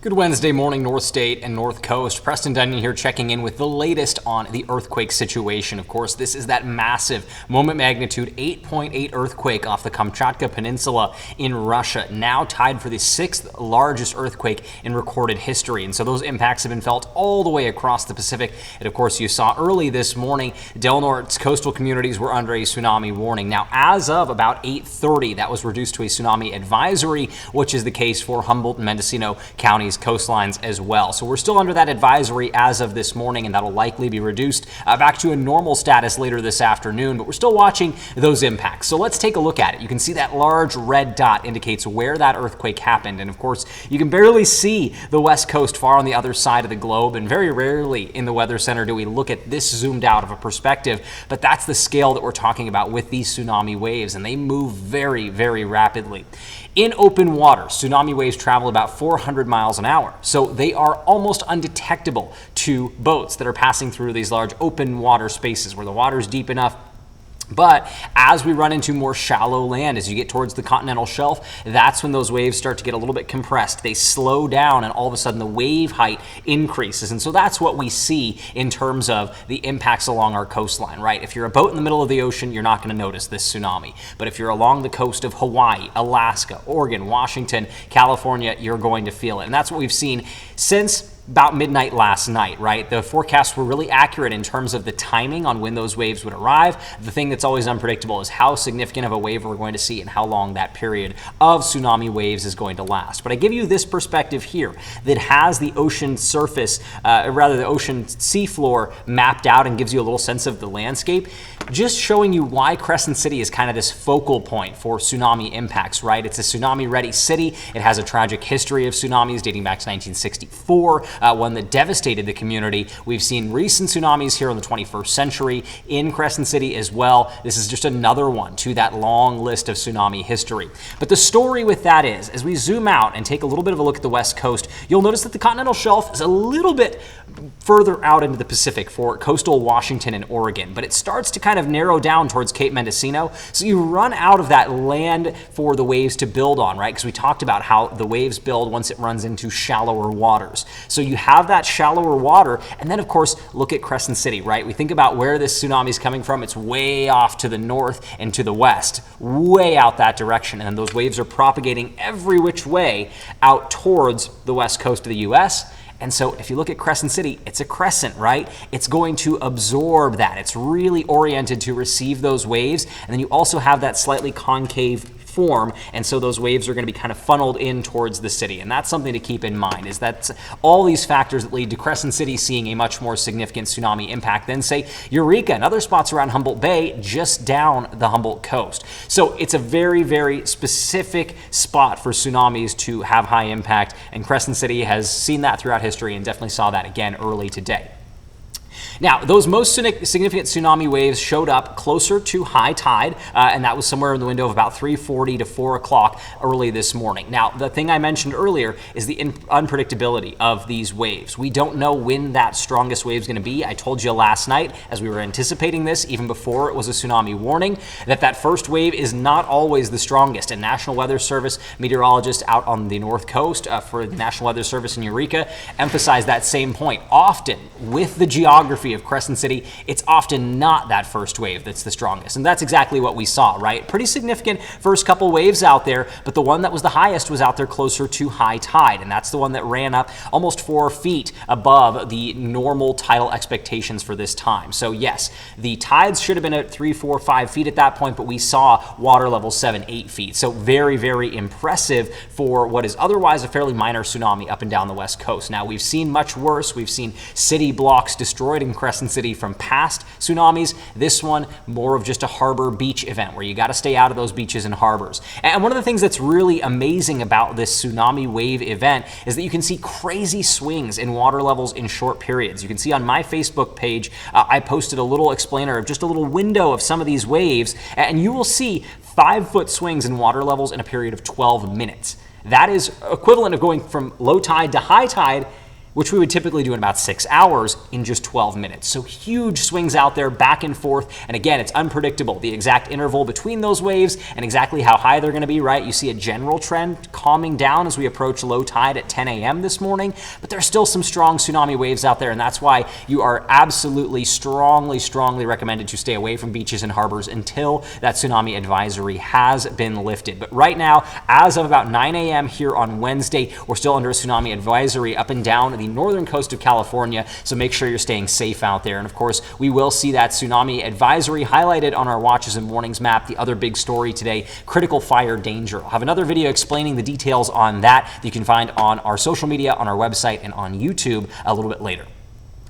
Good Wednesday morning, North State and North Coast. Preston, Donion here checking in with the latest on the earthquake situation. Of course, this is that massive moment magnitude 8.8 earthquake off the Kamchatka Peninsula in Russia, now tied for the 6th largest earthquake in recorded history. And so those impacts have been felt all the way across the Pacific. And of course, you saw early this morning, Del Norte's coastal communities were under a tsunami warning. Now, as of about 8:30, that was reduced to a tsunami advisory, which is the case for Humboldt and Mendocino counties coastlines as well. So we're still under that advisory as of this morning, and that'll likely be reduced back to a normal status later this afternoon, but we're still watching those impacts. So let's take a look at it. You can see that large red dot indicates where that earthquake happened, and of course you can barely see the west coast far on the other side of the globe, and very rarely in the Weather Center do we look at this zoomed out of a perspective, but that's the scale that we're talking about with these tsunami waves, and they move very, very rapidly. In open water, tsunami waves travel about 400 miles an hour, so they are almost undetectable to boats that are passing through these large open water spaces where the water is deep enough. But as we run into more shallow land, as you get towards the continental shelf, that's when those waves start to get a little bit compressed. They slow down, and all of a sudden the wave height increases. And so that's what we see in terms of the impacts along our coastline, right? If you're a boat in the middle of the ocean, you're not going to notice this tsunami. But if you're along the coast of Hawaii, Alaska, Oregon, Washington, California, you're going to feel it. And that's what we've seen since about midnight last night, right? The forecasts were really accurate in terms of the timing on when those waves would arrive. The thing that's always unpredictable is how significant of a wave we're going to see and how long that period of tsunami waves is going to last. But I give you this perspective here that has the ocean surface, the ocean seafloor mapped out and gives you a little sense of the landscape, just showing you why Crescent City is kind of this focal point for tsunami impacts, right? It's a tsunami-ready city. It has a tragic history of tsunamis dating back to 1964. One that devastated the community. We've seen recent tsunamis here in the 21st century in Crescent City as well. This is just another one to that long list of tsunami history. But the story with that is, as we zoom out and take a little bit of a look at the west coast, you'll notice that the continental shelf is a little bit further out into the Pacific for coastal Washington and Oregon, but it starts to kind of narrow down towards Cape Mendocino. So you run out of that land for the waves to build on, right? Because we talked about how the waves build once it runs into shallower waters. So you have that shallower water, and then of course look at Crescent City, right? We think about where this tsunami is coming from. It's way off to the north and to the west, way out that direction, and then those waves are propagating every which way out towards the west coast of the U.S. And so if you look at Crescent City, it's a crescent, right? It's going to absorb that. It's really oriented to receive those waves, and then you also have that slightly concave form, and so those waves are going to be kind of funneled in towards the city. And that's something to keep in mind, is that all these factors that lead to Crescent City seeing a much more significant tsunami impact than, say, Eureka and other spots around Humboldt Bay just down the Humboldt coast. So it's a very, very specific spot for tsunamis to have high impact, and Crescent City has seen that throughout history and definitely saw that again early today. Now, those most significant tsunami waves showed up closer to high tide, and that was somewhere in the window of about 3:40 to 4 o'clock early this morning. Now, the thing I mentioned earlier is the unpredictability of these waves. We don't know when that strongest wave is going to be. I told you last night, as we were anticipating this, even before it was a tsunami warning, that first wave is not always the strongest. And National Weather Service meteorologists out on the North Coast for the National Weather Service in Eureka emphasize that same point. Often, with the geography of Crescent City, it's often not that first wave that's the strongest. And that's exactly what we saw, right? Pretty significant first couple waves out there, but the one that was the highest was out there closer to high tide. And that's the one that ran up almost 4 feet above the normal tidal expectations for this time. So yes, the tides should have been at 3, 4, 5 feet at that point, but we saw water level 7, 8 feet. So very, very impressive for what is otherwise a fairly minor tsunami up and down the west coast. Now, we've seen much worse. We've seen city blocks destroyed in Crescent City from past tsunamis. This one, more of just a harbor beach event where you got to stay out of those beaches and harbors. And one of the things that's really amazing about this tsunami wave event is that you can see crazy swings in water levels in short periods. You can see on my Facebook page, I posted a little explainer of just a little window of some of these waves, and you will see 5-foot swings in water levels in a period of 12 minutes. That is equivalent of going from low tide to high tide which we would typically do in about 6 hours, in just 12 minutes. So huge swings out there, back and forth. And again, it's unpredictable, the exact interval between those waves and exactly how high they're going to be, right? You see a general trend calming down as we approach low tide at 10 a.m. this morning, but there's still some strong tsunami waves out there, and that's why you are absolutely strongly recommended to stay away from beaches and harbors until that tsunami advisory has been lifted. But right now, as of about 9 a.m. here on Wednesday, we're still under a tsunami advisory up and down the northern coast of California, so make sure you're staying safe out there. And of course, we will see that tsunami advisory highlighted on our watches and warnings map. The other big story today, critical fire danger. I'll have another video explaining the details on that you can find on our social media, on our website, and on YouTube a little bit later.